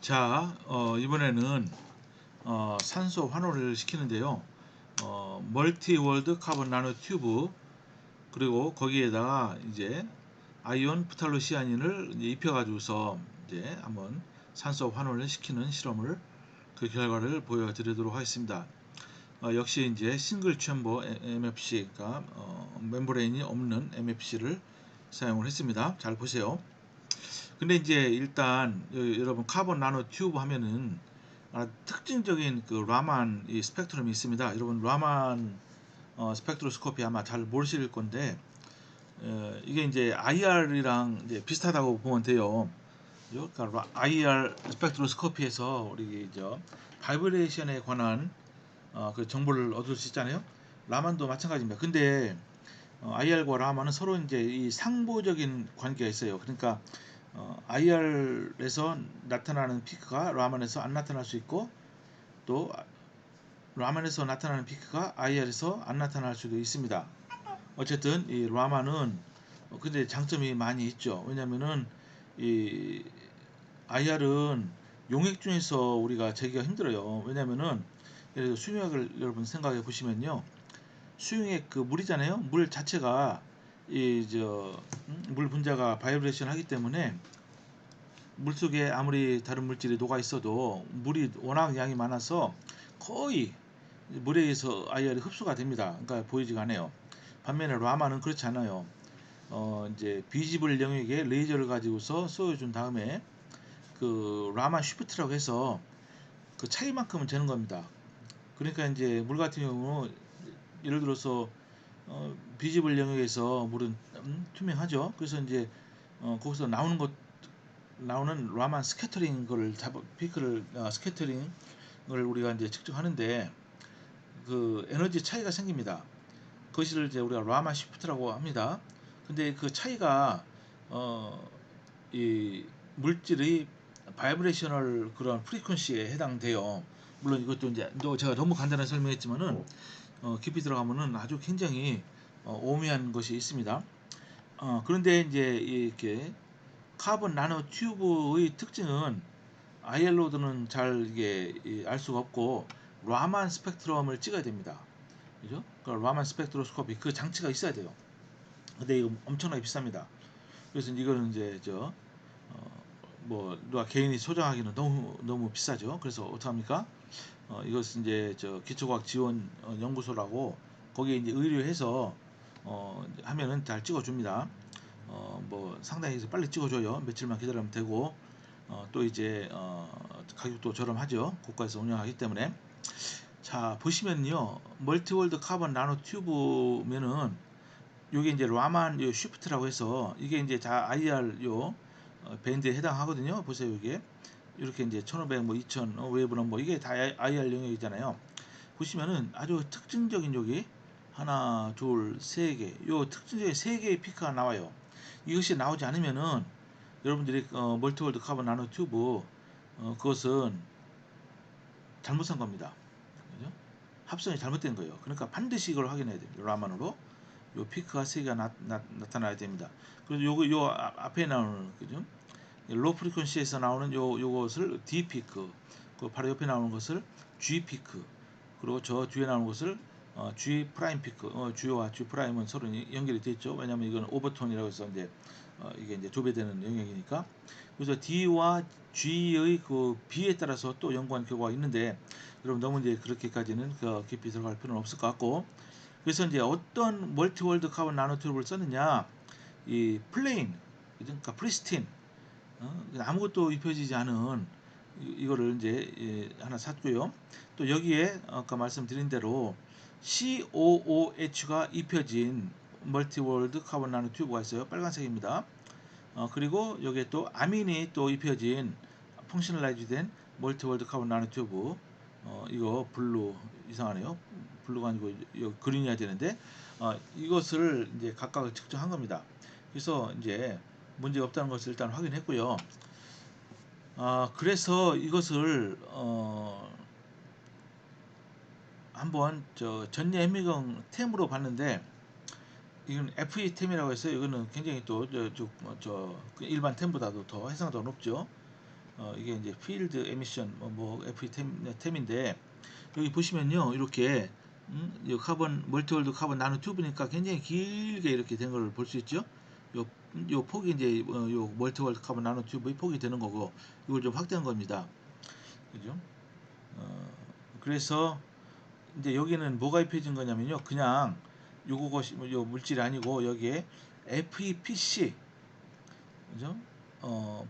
자, 이번에는 산소 환원을 시키는데요. 멀티 월드 카본 나노 튜브, 그리고 거기에다가 이제 아이온 프탈로시아닌을 이제 입혀가지고서 이제 한번 산소 환원을 시키는 실험을, 그 결과를 보여드리도록 하겠습니다. 역시 이제 싱글 챔버 MFC, 그러니까 멤브레인이 없는 MFC를 사용을 했습니다. 잘 보세요. 근데 이제 일단 여러분, 카본 나노 튜브 하면은 특징적인 그 라만 이 스펙트럼이 있습니다. 여러분, 라만 스펙트로스코피 아마 잘 모르실 건데, 이게 이제 IR이랑 이제 비슷하다고 보면 돼요. 그러니까 IR 스펙트로스코피에서 우리 바이브레이션에 관한 그 정보를 얻을 수 있잖아요. 라만도 마찬가지입니다. 근데 IR과 라만은 서로 이제 이 상보적인 관계가 있어요. 그러니까 IR에서 나타나는 피크가 라만에서 안 나타날 수 있고, 또 라만에서 나타나는 피크가 IR에서 안 나타날 수도 있습니다. 어쨌든 이 라만은 근데 장점이 많이 있죠. 왜냐면은 이 IR은 용액 중에서 우리가 재기가 힘들어요. 왜냐면은 예를 들어 수용액을 여러분 생각해 보시면요, 수용액 그 물이잖아요. 물 자체가 이 물 분자가 바이브레이션 하기 때문에 물속에 아무리 다른 물질이 녹아 있어도 물이 워낙 양이 많아서 거의 물에 의해서 IR이 흡수가 됩니다. 그러니까 보이지가 않아요. 반면에 라마는 그렇지 않아요. 이제 비지블 영역에 레이저를 가지고서 쏘여준 다음에 그 라마 쉬프트라고 해서 그 차이만큼은 재는 겁니다. 그러니까 이제 물 같은 경우는 예를 들어서 비지블 영역에서 물은 투명하죠. 그래서 이제 거기서 나오는 라만 스캐터링 거를 피크를 스캐터링을 우리가 이제 측정하는데 그 에너지 차이가 생깁니다. 그것을 이제 우리가 라만 시프트라고 합니다. 근데 그 차이가 이 물질의 바이브레이셔널 그런 프리퀀시에 해당돼요. 물론 이것도 이제 제가 너무 간단하게 설명했지만은 깊이 들어가면은 아주 굉장히 오묘한 것이 있습니다. 그런데 이제 이렇게 카본 나노 튜브의 특징은 IR로드는 잘 이게 알 수가 없고 라만 스펙트럼을 찍어야 됩니다. 그죠? 그러니까 라만 스펙트로스코피 그 장치가 있어야 돼요. 근데 이거 엄청나게 비쌉니다. 그래서 이거는 이제 뭐 누가 개인이 소장하기는 너무 비싸죠. 그래서 어떡합니까? 이것은 이제 기초과학 지원 연구소라고 거기에 이제 의뢰해서 하면은 잘 찍어줍니다. 뭐 상당히 빨리 찍어줘요. 며칠만 기다리면 되고, 또 이제 가격도 저렴하죠. 국가에서 운영하기 때문에. 자, 보시면요, 멀티월드 카본 나노 튜브면은 요게 이제 라만 요 쉬프트라고 해서 이게 이제 다 IR 요 밴드에 해당하거든요. 보세요, 이게 이렇게 이제 1500, 뭐 2000, 웨이브는 뭐 이게 다 IR 영역이잖아요. 보시면은 아주 특징적인 여기 하나, 둘, 세 개, 요 특징적인 세 개의 피크가 나와요. 이것이 나오지 않으면은 여러분들이 멀티월드 카본 나노 튜브 그것은 잘못 산 겁니다. 그죠? 합성이 잘못된 거예요. 그러니까 반드시 이걸 확인해야 됩니다. 라만으로 요 피크가 세 개가 나타나야 됩니다. 그래서 요 앞에 나오는 그죠? 로 프리퀀시에서 나오는 요것을 D 피크, 그 바로 옆에 나오는 것을 G 피크, 그리고 저 뒤에 나오는 것을 G 프라임 피크. G와 G 프라임은 서로 연결이 되어 있죠. 왜냐하면 이건 오버톤이라고 해서 이제 이게 이제 조배되는 영역이니까. 그래서 D와 G의 그 B에 따라서 또 연구한 결과가 있는데, 여러분 너무 이제 그렇게까지는 깊이 들어갈 필요는 없을 것 같고, 그래서 이제 어떤 멀티월드 카본 나노튜브를 썼느냐, 이 플레인, 그러니까 프리스틴, 아무것도 입혀지지 않은 이거를 이제 하나 샀고요. 또 여기에 아까 말씀드린 대로 COOH가 입혀진 멀티월드 카본 나노튜브가 있어요. 빨간색입니다. 그리고 여기에 또 아민이 또 입혀진 펑셔널라이즈된 멀티월드 카본 나노튜브, 이거 블루, 이상하네요. 블루가 아니고 그린이어야 되는데, 이것을 이제 각각 측정한 겁니다. 그래서 이제 문제 없다는 것을 일단 확인했고요. 그래서 이것을 한번 전례 현미경 템으로 봤는데, 이건 FE 템이라고 해서 이거는 굉장히 또 일반 템보다도 더 해상도가 높죠. 이게 이제 필드 에미션 뭐 FE10인데 여기 보시면요 이렇게 이 카본 멀티월드 카본 나노 튜브니까 굉장히 길게 이렇게 된 걸 볼 수 있죠. 요 폭이 이제 요 멀티월드 카본 나노 튜브의 폭이 되는 거고 이걸 좀 확대한 겁니다. 그죠? 그래서 이제 여기는 뭐가 입혀진 거냐면요. 그냥 요것이 요 물질이 아니고 여기에 FEPC 그죠?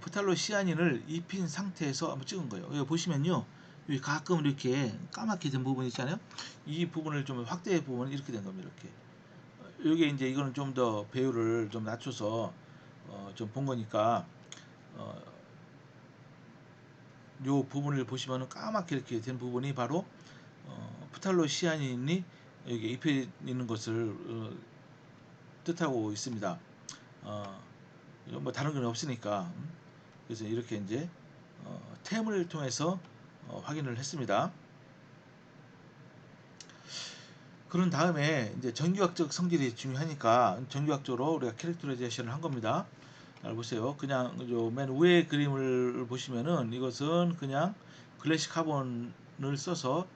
프탈로 시아닌을 입힌 상태에서 한번 찍은 거예요. 여기 보시면요. 여기 가끔 이렇게 까맣게 된 부분 있잖아요. 이 부분을 좀 확대 부분은 이렇게 된 겁니다. 이렇게. 여기 이제 이거는 좀 더 배율을 좀 낮춰서 좀 본 거니까 요 부분을 보시면은 까맣게 이렇게 된 부분이 바로 프탈로 시아닌이 여기 입혀 있는 것을 뜻하고 있습니다. 뭐 다른 건 없으니까 그래서 이렇게 이제 템을 통해서 확인을 했습니다. 그런 다음에 이제 전기학적 성질이 중요하니까 전기학적으로 우리가 캐릭터라이제이션을 한 겁니다. 잘 보세요. 그냥 맨 위에 그림을 보시면은 이것은 그냥 클래식 카본을 써서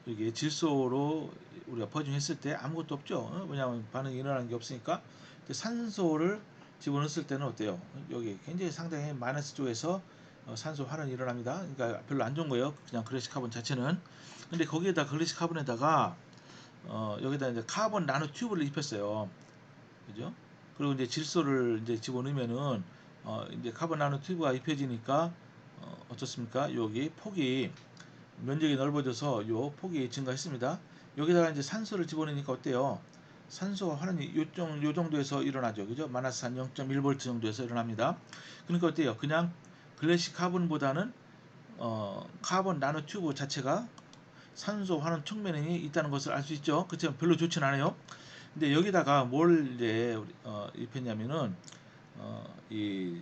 이게 질소로 우리가 퍼징했을 때 아무것도 없죠. 왜냐하면 반응이 일어나는 게 없으니까. 산소를 집어넣었을 때는 어때요? 여기 굉장히 상당히 마이너스 쪽에서 산소 환원이 일어납니다. 그러니까 별로 안 좋은 거예요. 그냥 클래식 카본 자체는. 근데 거기에다 클래식 카본에다가 여기다 이제 카본 나노 튜브를 입혔어요. 그죠? 그리고 이제 질소를 이제 집어넣으면은 이제 카본 나노 튜브가 입혀지니까 어떻습니까? 여기 폭이 면적이 넓어져서 요 폭이 증가했습니다. 여기다가 이제 산소를 집어넣으니까 어때요? 산소가 환원이 요 정도에서 일어나죠. 그죠? 마이너스 한 0.1V 정도에서 일어납니다. 그러니까 어때요? 그냥 클래식 카본보다는 카본 나노 튜브 자체가 산소 환원 측면이 있다는 것을 알 수 있죠. 그렇지만 별로 좋진 않아요. 근데 여기다가 뭘 이제 입혔냐면은 이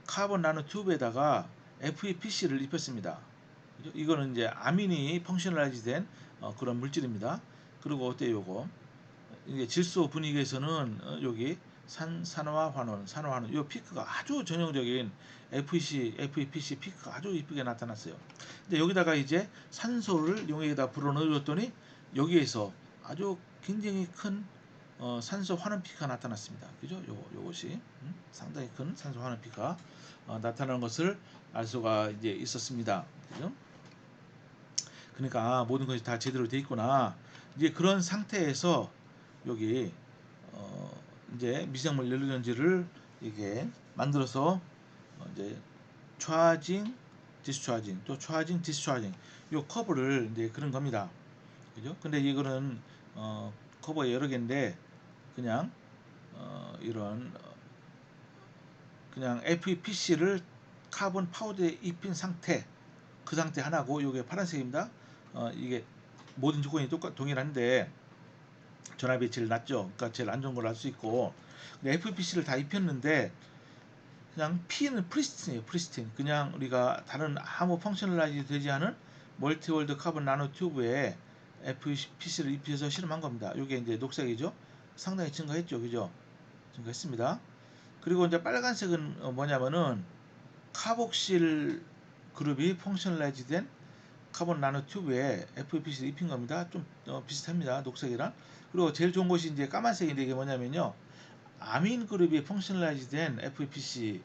카본 나노 튜브에다가 FEPC를 입혔습니다. 이거는 이제 아민이 펑셔널라이즈된 그런 물질입니다. 그리고 어때요, 요거? 이게 질소 분위기에서는 여기 산화 환원, 요 피크가 아주 전형적인 FEPC 피크가 아주 이쁘게 나타났어요. 근데 여기다가 이제 산소를 용액에다 불어 넣어줬더니 여기에서 아주 굉장히 큰 산소 환원 피크가 나타났습니다. 그죠? 요것이 상당히 큰 산소 환원 피크가 나타나는 것을 알 수가 이제 있었습니다. 그죠? 그러니까 모든 것이 다 제대로 돼 있구나. 이제 그런 상태에서 여기 이제 미생물 연료전지를 이게 만들어서 이제 차징, 디스차징, 또 차징, 디스차징 요 커브를 이제 그런 겁니다. 그죠? 근데 이거는 커버가 여러 개인데 그냥 이런 그냥 FEPC를 카본 파우더에 입힌 상태 그 상태 하나고 이게 파란색입니다. 이게 모든 조건이 동일한데 전압이 제일 낮죠. 그러니까 제일 안 좋은 걸 알 수 있고 FPC를 다 입혔는데 그냥 P는 프리스틴이에요. 프리스틴. 그냥 우리가 다른 아무 펑셔널라이즈 되지 않은 멀티월드 카본 나노 튜브에 FPC를 입혀서 실험한 겁니다. 이게 이제 녹색이죠. 상당히 증가했죠. 그죠? 증가했습니다. 그리고 이제 빨간색은 뭐냐면은 카복실 그룹이 펑셔널라이즈 된 카본 나노 튜브에 FPC를 입힌 겁니다. 좀 비슷합니다. 녹색이랑. 그리고 제일 좋은 것이 이제 까만색인데 이게 뭐냐면요. 아민 그룹이 펑셔널라이즈 된 FPC를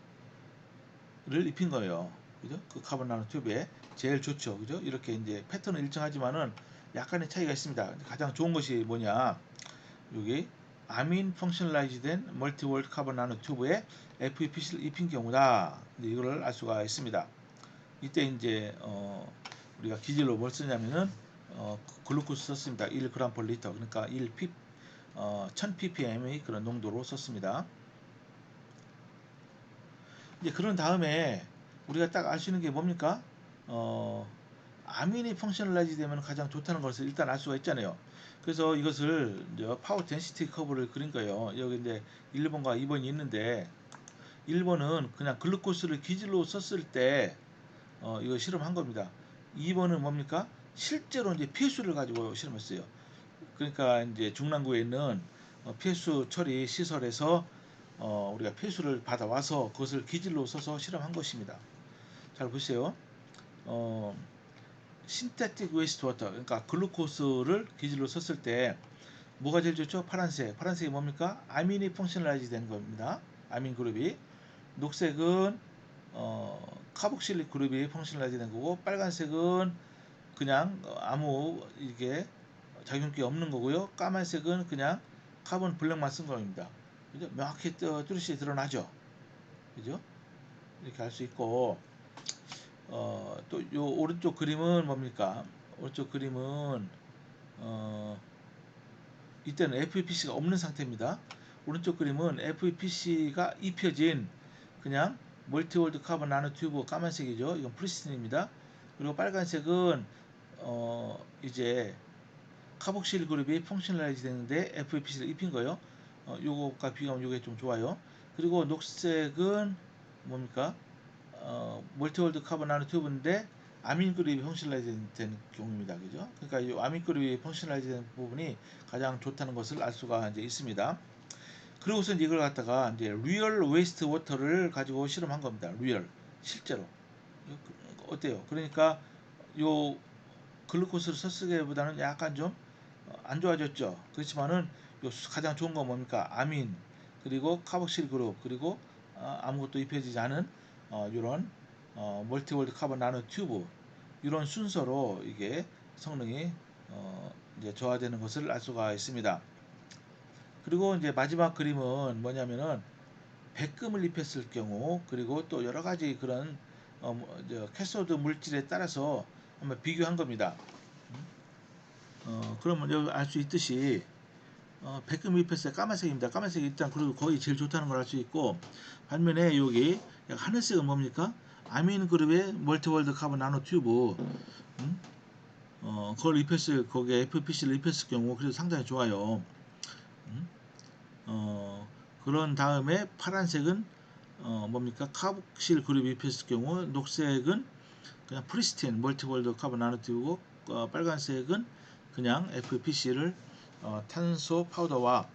입힌 거예요. 그죠? 그 카본 나노 튜브에 제일 좋죠. 그죠? 이렇게 이제 패턴은 일정하지만은 약간의 차이가 있습니다. 가장 좋은 것이 뭐냐? 여기 아민 펑셔널라이즈 된 멀티월드 카본 나노 튜브에 FPC를 입힌 경우다. 이거를 알 수가 있습니다. 이때 이제 우리가 기질로 뭘 쓰냐면은 글루코스 썼습니다. 1g/L 그러니까 1000ppm의 그런 농도로 썼습니다. 이제 그런 다음에 우리가 딱 알 수 있는 게 뭡니까? 아민이 펑셔널라이즈 되면 가장 좋다는 것을 일단 알 수가 있잖아요. 그래서 이것을 이제 파워 덴시티 커브를 그린 거예요. 여기 이제 1번과 2번이 있는데 1번은 그냥 글루코스를 기질로 썼을 때 이거 실험한 겁니다. 2번은 뭡니까? 실제로 이제 폐수를 가지고 실험했어요. 그러니까 이제 중랑구에 있는 폐수 처리 시설에서 우리가 폐수를 받아와서 그것을 기질로 써서 실험한 것입니다. 잘 보세요. 신테틱 웨이스트 워터, 그러니까 글루코스를 기질로 썼을 때 뭐가 제일 좋죠? 파란색. 파란색이 뭡니까? 아민이 펑셔널라이즈 된 겁니다. 아민 그룹이. 녹색은 카복실릭 그룹이 펑셔널라이즈 된 거고, 빨간색은 그냥 아무 이게 작용기 없는 거고요. 까만색은 그냥 카본 블랙만 쓴 겁니다. 그죠? 명확히 뚜렷이 드러나죠. 그죠? 이렇게 할 수 있고, 또 요 오른쪽 그림은 뭡니까? 오른쪽 그림은 이때는 FEPC가 없는 상태입니다. 오른쪽 그림은 FEPC가 입혀진 그냥 멀티월드 카본 나노 튜브 까만색이죠. 이건 프리스틴입니다. 그리고 빨간색은 이제 카복실 그룹이 펑셔널라이즈 되는데 FEPC를 입힌 거예요. 요거가 비교하면 요게 좀 좋아요. 그리고 녹색은 뭡니까? 멀티월드 카본 나노 튜브인데 아민 그룹이 펑셔널라이즈 된 경우입니다. 그죠? 그러니까 이 아민 그룹이 펑셔널라이즈 된 부분이 가장 좋다는 것을 알 수가 이제 있습니다. 그리고서 이걸 갖다가 이제 리얼 웨이스트 워터를 가지고 실험한 겁니다. 리얼 실제로 어때요? 그러니까 요 글루코스를 썼으기보다는 약간 좀 안 좋아졌죠. 그렇지만은 요 가장 좋은 건 뭡니까? 아민 그리고 카복실 그룹 그리고 아무것도 입혀지지 않은 이런 멀티월드 카본 나노 튜브 이런 순서로 이게 성능이 이제 저하되는 것을 알 수가 있습니다. 그리고 이제 마지막 그림은 뭐냐면은 백금을 입혔을 경우 그리고 또 여러 가지 그런 캐소드 물질에 따라서 한번 비교한 겁니다. 그러면 여기 알 수 있듯이 백금 입혔을 때 까만색입니다. 까만색이 일단 그리고 거의 제일 좋다는 걸 알 수 있고, 반면에 여기 하늘색은 뭡니까? 아민 그룹의 멀티월드 카본 나노 튜브 그걸 입혔을 거기에 FPC를 입혔을 경우 그래도 상당히 좋아요. 그런 다음에 파란색은 뭡니까? 카복실 그룹이 입혔을 경우 녹색은 그냥 프리스틴 멀티월드 카본 나노튜브고 빨간색은 그냥 FPC를 탄소 파우더와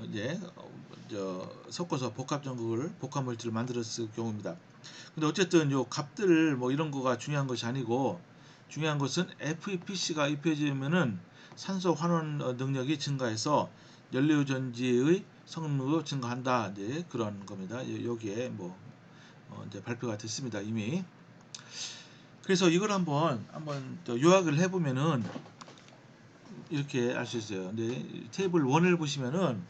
이제 섞어서 복합 전극을 복합 물질을 만들었을 경우입니다. 근데 어쨌든 요 값들 뭐 이런 거가 중요한 것이 아니고 중요한 것은 FEPC가 입혀지면은 산소 환원 능력이 증가해서 연료 전지의 성능도 증가한다. 이제 그런 겁니다. 여기에 뭐 이제 발표가 됐습니다. 이미. 그래서 이걸 한번 또 요약을 해보면은 이렇게 알 수 있어요. 근데 테이블 1을 보시면은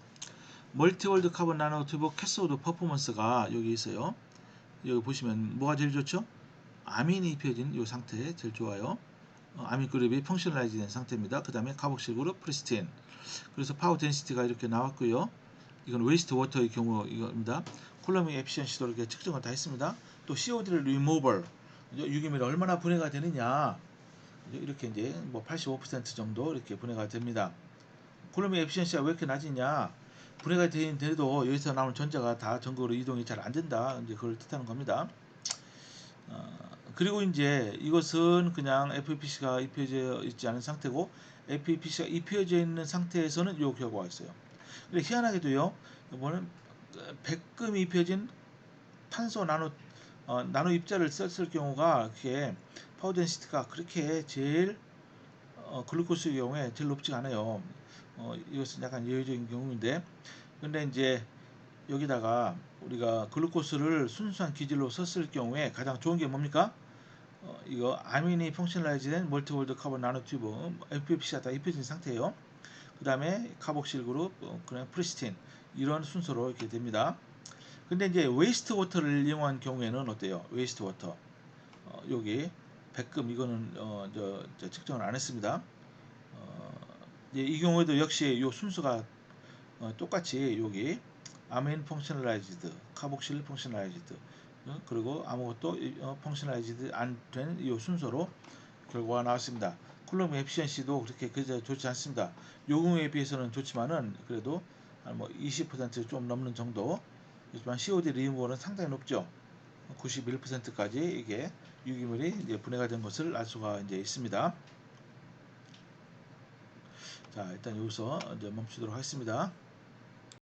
멀티월드 카본 나노튜브 캐소드 퍼포먼스가 여기 있어요. 여기 보시면 뭐가 제일 좋죠? 아민이 입혀진 이 상태 제일 좋아요. 아민 그룹이 펑셔널라이즈 된 상태입니다. 그 다음에 카복실 그룹 프리스틴. 그래서 파워 덴시티가 이렇게 나왔고요. 이건 웨이스트 워터의 경우 이겁니다. 콜럼의 에피션시도 이렇게 측정을 다 했습니다. 또 COD를 리무벌 유기물이 얼마나 분해가 되느냐 이렇게 이제 뭐 85% 정도 이렇게 분해가 됩니다. 콜럼의 에피션시가 왜 이렇게 낮으냐? 분해가 되는데도 여기서 나오는 전자가 다 전극으로 이동이 잘 안 된다. 이제 그걸 뜻하는 겁니다. 그리고 이제 이것은 그냥 FEPC가 입혀져 있지 않은 상태고 FEPC가 입혀져 있는 상태에서는 이 결과가 있어요. 근데 희한하게도요. 이거는 백금이 입혀진 탄소 나노 입자를 썼을 경우가 그게 파워 덴시티가 그렇게 제일 글루코스의 경우에 제일 높지가 않아요. 이것은 약간 예외적인 경우인데, 근데 이제 여기다가 우리가 글루코스를 순수한 기질로 썼을 경우에 가장 좋은 게 뭡니까? 이거 아민이 펑셔널라이즈된 멀티월드 카본 나노튜브 FPC가 다 입혀진 상태예요. 그 다음에 카복실 그룹, 그냥 프리스틴 이런 순서로 이렇게 됩니다. 근데 이제 웨이스트 워터를 이용한 경우에는 어때요? 웨이스트 워터 여기 백금 이거는 측정을 안 했습니다. 이 경우에도 역시 이 순서가 똑같이 여기 아민 펑셔널라이즈드, 카복실 펑셔널라이즈드 그리고 아무것도 펑셔널라이즈드 안 된 이 순서로 결과가 나왔습니다. 쿨럼 에피션시도 그렇게 그저 좋지 않습니다. 요금에 비해서는 좋지만은 그래도 뭐 20%좀 넘는 정도. 하지만 COD 리무버는 상당히 높죠. 91%까지 이게 유기물이 이제 분해가 된 것을 알 수가 이제 있습니다. 자, 일단 여기서 이제 멈추도록 하겠습니다.